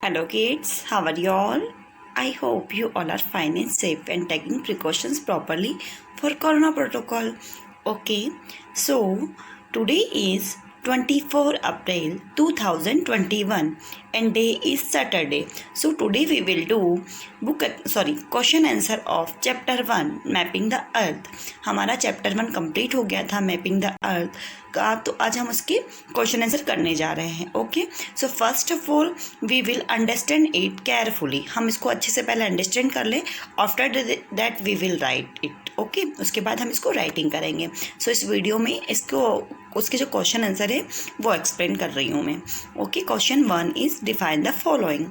Hello kids, how are you all? I hope you all are fine and safe and taking precautions properly for Corona protocol. Okay, so today is 24 April 2021 and day is Saturday. So today we will do question answer of chapter 1 Mapping the Earth. हमारा chapter 1 complete हो गया था mapping the earth का, तो आज हम उसके question answer करने जा रहे हैं. Okay, so first of all we will understand it carefully. हम इसको अच्छे से पहले अंडरस्टैंड कर लें. After that we will write it. Okay, उसके बाद हम इसको राइटिंग करेंगे. सो इस वीडियो में इसको उसके जो क्वेश्चन आंसर है वो एक्सप्लेन कर रही हूँ मैं. Okay, question 1 is define the following.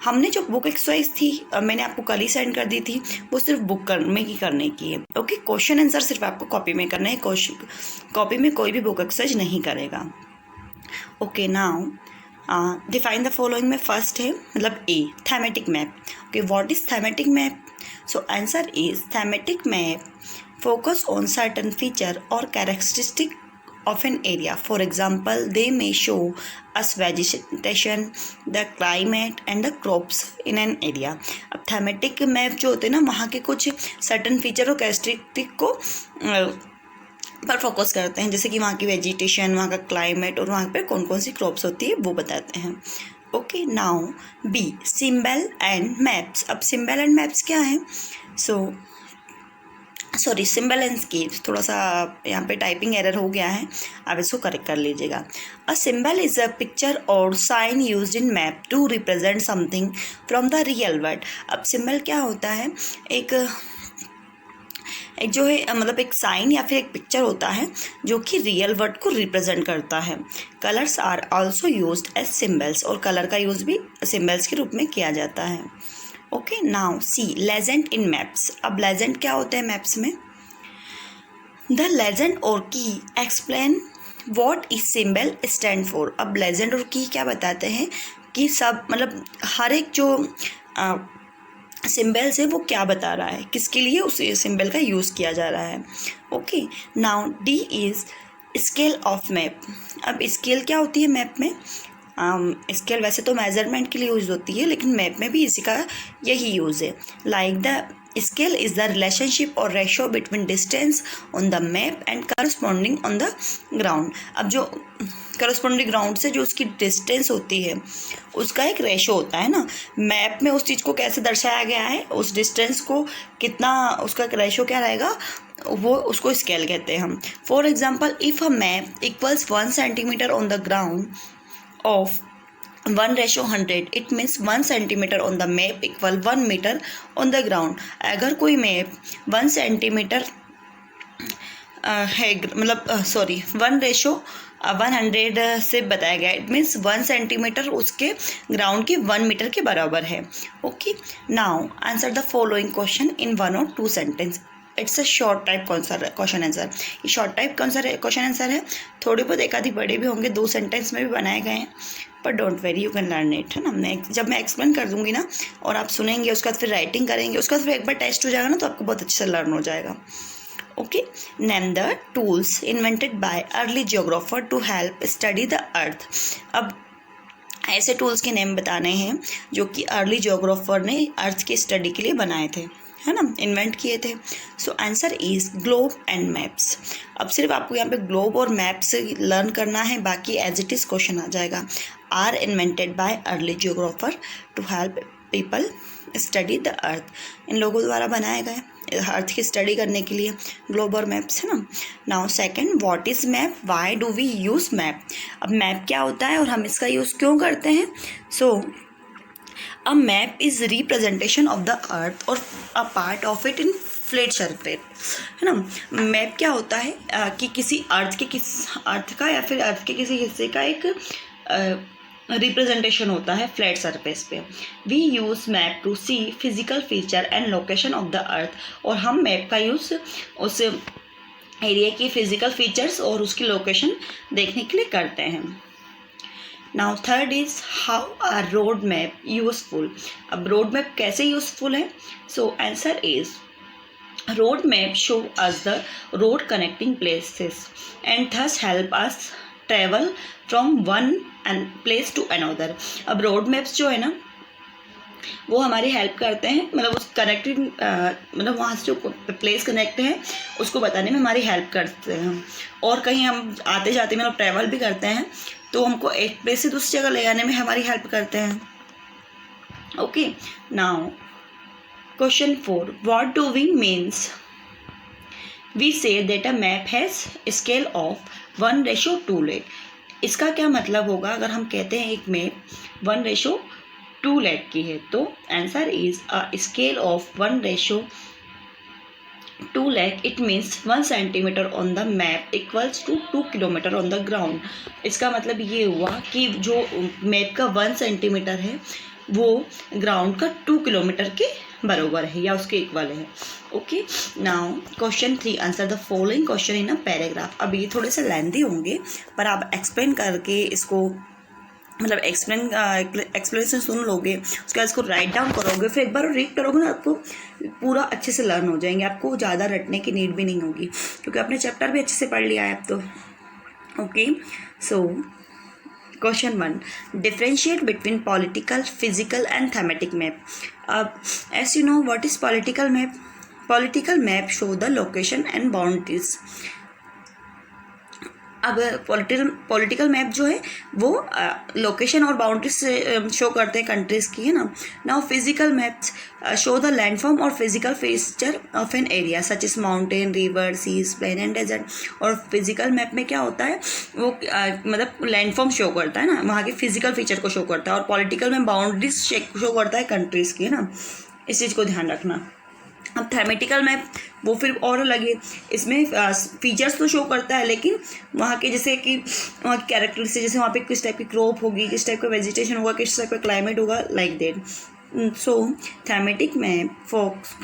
हमने जो बुक एक्सरसाइज थी मैंने आपको कल ही सेंड कर दी थी, वो सिर्फ बुक में ही करने की है. ओके, क्वेश्चन आंसर सिर्फ आपको कॉपी में करना है. कॉपी में कोई भी बुक एक्सरसाइज नहीं करेगा. Okay, now define the following में फर्स्ट है मतलब a thematic map. Okay, what is thematic map? So answer is thematic map focus on certain feature or characteristic of an area. For example, they may show us vegetation, the climate and the crops in an area. अब thematic map जो होते हैं ना, वहाँ के कुछ certain feature और characteristic को पर फोकस करते हैं, जैसे कि वहाँ की वेजिटेशन, वहाँ का क्लाइमेट और वहाँ पर कौन कौन सी क्रॉप्स होती है वो बताते हैं. Okay, now B symbol and maps. अब सिंबल एंड मैप्स क्या है? Sorry, symbol and scales. थोड़ा सा यहाँ पे टाइपिंग एरर हो गया है, आप इसको करेक्ट कर लीजिएगा. A symbol is a picture or sign used in map to represent something from the real world. अब सिंबल क्या होता है? एक जो है मतलब एक साइन या फिर एक पिक्चर होता है जो कि रियल वर्ल्ड को रिप्रेजेंट करता है. Colours are also used as symbols, और कलर का यूज़ भी सिम्बल्स के रूप में किया जाता है. Okay, now C legend in maps. अब लेजेंड क्या होता है मैप्स में? द लेजेंड और key explain what is symbol stand for. अब लेजेंड और की क्या बताते हैं कि सब मतलब हर एक जो सिंबल्स है वो क्या बता रहा है, किसके लिए उस सिंबल का यूज़ किया जा रहा है. Okay, now D is scale of map. अब स्केल क्या होती है मैप में? स्केल वैसे तो मेजरमेंट के लिए यूज़ होती है, लेकिन मैप में भी इसी का यही यूज़ है. Like the scale is the relationship or ratio between distance on the map and corresponding on the ground. अब जो करस्पॉन्डिंग ग्राउंड से जो उसकी डिस्टेंस होती है उसका एक रेशो होता है ना. मैप में उस चीज़ को कैसे दर्शाया गया है, उस डिस्टेंस को कितना, उसका एक रेशो क्या रहेगा, वो उसको स्केल कहते हैं हम. For example, if a map equals 1 centimetre on the ground of 1:100, it means 1 centimetre on the map equal 1 metre on the ground. अगर कोई मैप 1 सेंटीमीटर है मतलब 1:100 से बताया गया, इट मीन्स 1 सेंटीमीटर उसके ग्राउंड के 1 मीटर के बराबर है. Okay, now answer the following question in 1 or 2 sentence. It's a short type question answer. ये शॉर्ट टाइप क्वेश्चन आंसर है. थोड़े बहुत एक आधी बड़े भी होंगे, 2 सेंटेंस में भी बनाए गए हैं, पर don't very, you can learn it, है ना. जब मैं एक्सप्लेन कर दूंगी ना और आप सुनेंगे, उसके बाद फिर राइटिंग करेंगे, उसके बाद फिर एक बार टेस्ट हो जाएगा ना, तो आपको बहुत अच्छे से लर्न हो जाएगा. Okay, name the tools invented by early geographer to help study the earth. अब ऐसे टूल्स के नेम बताने हैं जो कि अर्ली जियोग्राफर ने अर्थ की स्टडी के लिए बनाए थे, है ना, इन्वेंट किए थे. सो answer is globe and maps. अब सिर्फ आपको यहाँ पे ग्लोब और मैप्स लर्न करना है, बाकी एज इट इज़ क्वेश्चन आ जाएगा. Are invented by early geographer to help people study the earth. इन लोगों द्वारा बनाए गए अर्थ की स्टडी करने के लिए ग्लोब और मैप्स, है ना. Now second, what is map, why do we use map. अब मैप क्या होता है और हम इसका यूज़ क्यों करते हैं? सो a map is representation of the earth or a part of it in flat surface, है ना. मैप क्या होता है कि किसी अर्थ का या फिर अर्थ के किसी हिस्से का एक रिप्रेजेंटेशन होता है फ्लैट सरफेस पे. We use map to see physical feature and location of the earth. और हम मैप का यूज़ उस एरिया की फिजिकल फीचर्स और उसकी लोकेशन देखने के लिए करते हैं. Now third is how are road map useful. अब रोड मैप कैसे यूजफुल है? So answer is road map show us the road connecting places and thus help us travel from one place to another. अब road maps जो है ना वो हमारी help करते हैं, मतलब उस कनेक्टेड मतलब वहाँ से जो प्लेस कनेक्ट है उसको बताने में हमारी हेल्प करते हैं। और कहीं हम आते जाते मतलब ट्रैवल भी करते हैं तो हमको एक प्लेस से दूसरी जगह ले जाने में हमारी हेल्प करते हैं। Okay, now question 4, what do we means? We say that a map has scale of 1:2 late. इसका क्या मतलब होगा अगर हम कहते हैं एक मैप 1:2 लेट की है? तो answer is a scale of 1:2 lakh. It means 1 centimeter on the map equals to 2 kilometer on the ground. इसका मतलब ये हुआ कि जो मैप का 1 सेंटीमीटर है वो ग्राउंड का 2 किलोमीटर के बराबर है या उसके इक्वल है। Okay, now question 3, answer the following question in a paragraph. अब ये थोड़े से लेंथी होंगे पर आप एक्सप्लेन करके इसको मतलब एक्सप्लेनेशन सुन लोगे, उसके बाद इसको राइट डाउन करोगे, फिर एक बार रीड करोगे ना आपको पूरा अच्छे से लर्न हो जाएंगे। आपको ज़्यादा रटने की नीड भी नहीं होगी क्योंकि आपने चैप्टर भी अच्छे से पढ़ लिया है अब तो। Okay, so question 1, differentiate between political, physical and thematic map. अब as you know what is political map? Political map show the location and boundaries. अब पॉलिटिकल मैप जो है वो लोकेशन और बाउंड्रीज से शो करते हैं कंट्रीज़ की, है ना। Now physical maps show the landform or physical feature of an area such is mountain, river, seas, plain and desert. और फिजिकल मैप में क्या होता है वो मतलब लैंडफॉर्म शो करता है ना, वहाँ के फिजिकल फीचर को शो करता है। और पॉलिटिकल में बाउंड्रीज शो करता है कंट्रीज़ की, है ना। इस चीज़ को ध्यान रखना। अब थीमेटिकल मैप वो फिर और अलग है, इसमें फीचर्स तो शो करता है लेकिन वहाँ के जैसे कि वहाँ की कैरेक्टरिस्टिक, जैसे वहाँ पे किस टाइप की क्रॉप होगी, किस टाइप का वेजिटेशन होगा, किस टाइप का क्लाइमेट होगा, like that. So thematic map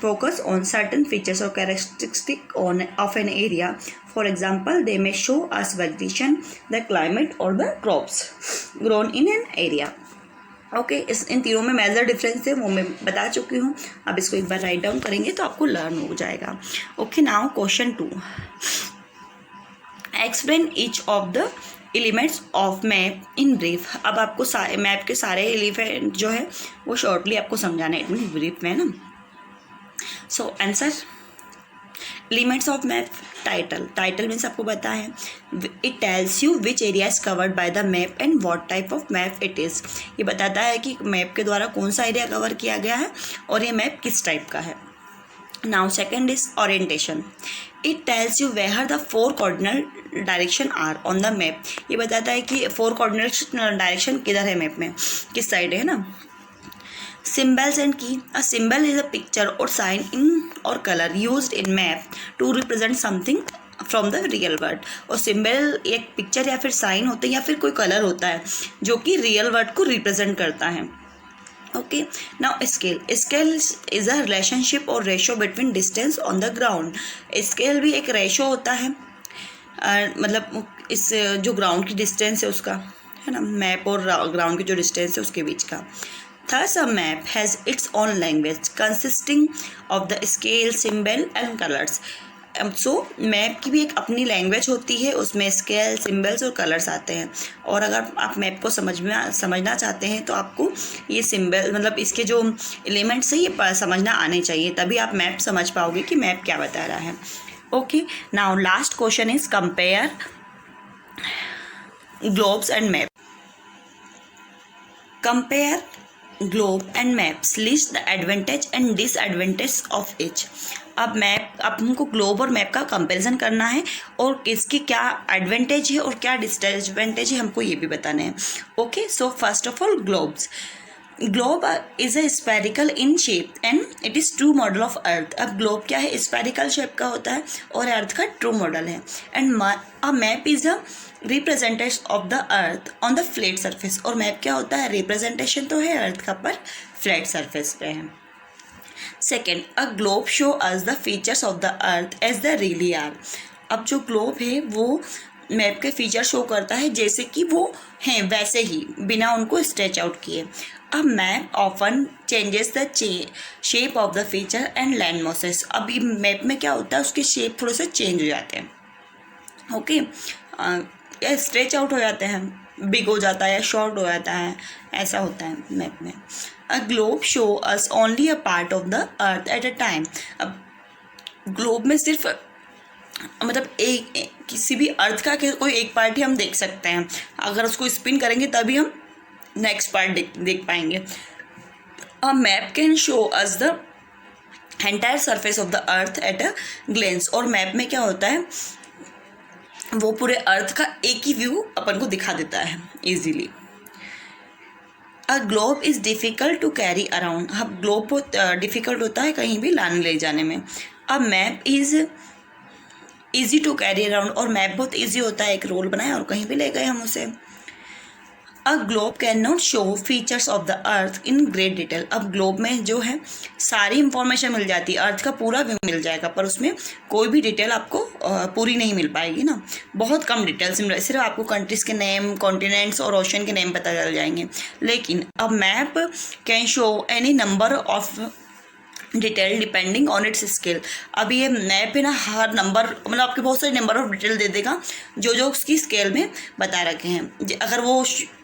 focus on certain features or characteristic of an area. For example they may show us vegetation, the climate or the crops grown in an area. Okay, इन तीनों में major difference है वो मैं बता चुकी हूँ। अब इसको एक बार राइट डाउन करेंगे तो आपको लर्न हो जाएगा। Okay, now question 2, explain each of the elements of map in brief. अब आपको मैप के सारे एलिमेंट जो है वो शॉर्टली आपको समझाना है, मीन ब्रीफ में ना। So answer, elements of map, title means आपको पता है, it tells you which area is covered by the map and what type of map it is. ये बताता है कि मैप के द्वारा कौन सा एरिया कवर किया गया है और ये मैप किस टाइप का है। Now second is orientation, it tells you where the 4 coordinate direction are on the map. ये बताता है कि 4 कोऑर्डिनेट डायरेक्शन किधर है मैप में, किस साइड है ना। Symbols and key. A symbol is a picture or sign in or color used in map to represent something from the real world. और सिम्बल एक पिक्चर या फिर साइन होते हैं या फिर कोई कलर होता है जो कि रियल वर्ड को रिप्रेजेंट करता है। Okay, now scale is a relationship or ratio between distance on the ground. Scale भी एक रेशो होता है, मतलब इस जो ग्राउंड की डिस्टेंस है उसका, है ना, मैप और ग्राउंड की जो डिस्टेंस है उसके बीच का। Thus, a map has its own language consisting of the scale, symbol and colors. So, map की भी एक अपनी लैंग्वेज होती है, उसमें स्केल, सिम्बल्स और कलर्स आते हैं। और अगर आप मैप को समझना चाहते हैं तो आपको ये सिम्बल मतलब इसके जो एलिमेंट्स है ये समझना आने चाहिए, तभी आप मैप समझ पाओगे कि मैप क्या बता रहा है। Okay, now last question is compare globes and map. Compare globe and maps, list the advantage and disadvantage of each. अब हमको ग्लोब और मैप का कंपैरिजन करना है और किसकी क्या एडवांटेज है और क्या डिसएडवांटेज है हमको ये भी बताना है। Okay, so first of all globe is a spherical in shape and it is true model of earth. अब ग्लोब क्या है, स्फेरिकल शेप का होता है और अर्थ का ट्रू मॉडल है। And a map is a representation of the earth on the flat surface. और मैप क्या होता है, रिप्रेजेंटेशन तो है अर्थ का पर फ्लैट सरफेस पे है। Second, a globe show us the features of the earth as the really are. अब जो ग्लोब है वो मैप के फीचर शो करता है जैसे कि वो हैं वैसे ही, बिना उनको स्ट्रेच आउट किए। A map often changes the shape of the feature and land masses. अब ये मैप में क्या होता है, उसके शेप थोड़े से चेंज हो जाते हैं। ओके, या स्ट्रेच आउट हो जाते हैं। बिग हो जाता है या शॉर्ट हो जाता है, ऐसा होता है मैप में। अ globe show us only a part of the earth at a time. अब ग्लोब में सिर्फ मतलब किसी भी अर्थ का कोई एक पार्ट ही हम देख सकते हैं, अगर उसको स्पिन करेंगे तभी हम नेक्स्ट पार्ट देख पाएंगे। A map can show us the entire surface of the earth at a glens. और मैप में क्या होता है, वो पूरे अर्थ का एक ही व्यू अपन को दिखा देता है easily. A globe is difficult to carry around. अब ग्लोब बहुत डिफ़िकल्ट होता है कहीं भी लाने ले जाने में। A map is easy to carry around. और मैप बहुत ईजी होता है, एक रोल बनाए और कहीं भी ले गए हम उसे। A globe can not show features of the earth in great detail. अब ग्लोब में जो है सारी इंफॉर्मेशन मिल जाती है, अर्थ का पूरा व्यू मिल जाएगा, पर उसमें कोई भी डिटेल आपको पूरी नहीं मिल पाएगी ना, बहुत कम डिटेल्स मिल, सिर्फ आपको कंट्रीज़ के नेम, कॉन्टिनेंट्स और ओशन के नेम पता चल जाएंगे। लेकिन अब map can show any number of detail depending on it's scale. अब ये मैप है ना, हर नंबर मतलब आपके बहुत सारे नंबर ऑफ डिटेल दे देगा जो जो उसकी स्केल में बता रखे हैं। अगर वो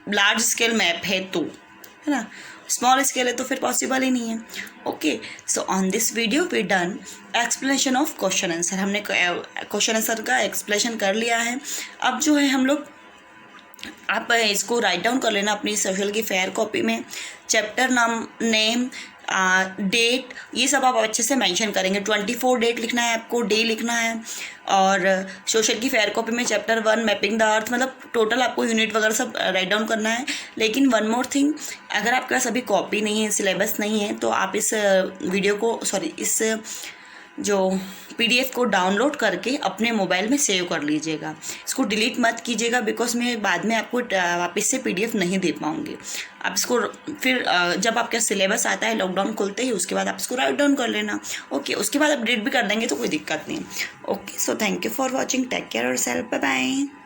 लार्ज स्केल मैप है तो, है ना, स्मॉल स्केल है तो फिर पॉसिबल ही नहीं है। Okay, so on this video we done explanation of question answer. हमने क्वेश्चन आंसर का एक्सप्लेनेशन कर लिया है। अब जो है हम लोग, आप इसको राइट डाउन कर लेना अपनी सोशल की फेयर कॉपी में। चैप्टर नाम, नेम, डेट, ये सब आप अच्छे से मेंशन करेंगे। 24 डेट लिखना है आपको, डे लिखना है। और सोशल की फेयर कॉपी में चैप्टर 1 मैपिंग द अर्थ, मतलब टोटल आपको यूनिट वगैरह सब राइट डाउन करना है। लेकिन वन मोर थिंग, अगर आपके पास अभी कॉपी नहीं है, सिलेबस नहीं है, तो आप इस वीडियो को इस जो PDF को डाउनलोड करके अपने मोबाइल में सेव कर लीजिएगा। इसको डिलीट मत कीजिएगा, बिकॉज मैं बाद में आपको वापस से PDF नहीं दे पाऊँगी। आप इसको फिर जब आपका सिलेबस आता है लॉकडाउन खुलते ही, उसके बाद आप इसको राइट डाउन कर लेना। ओके, उसके बाद अपडेट भी कर देंगे तो कोई दिक्कत नहीं। Okay, so thank you for watching, take care yourself, bye bye.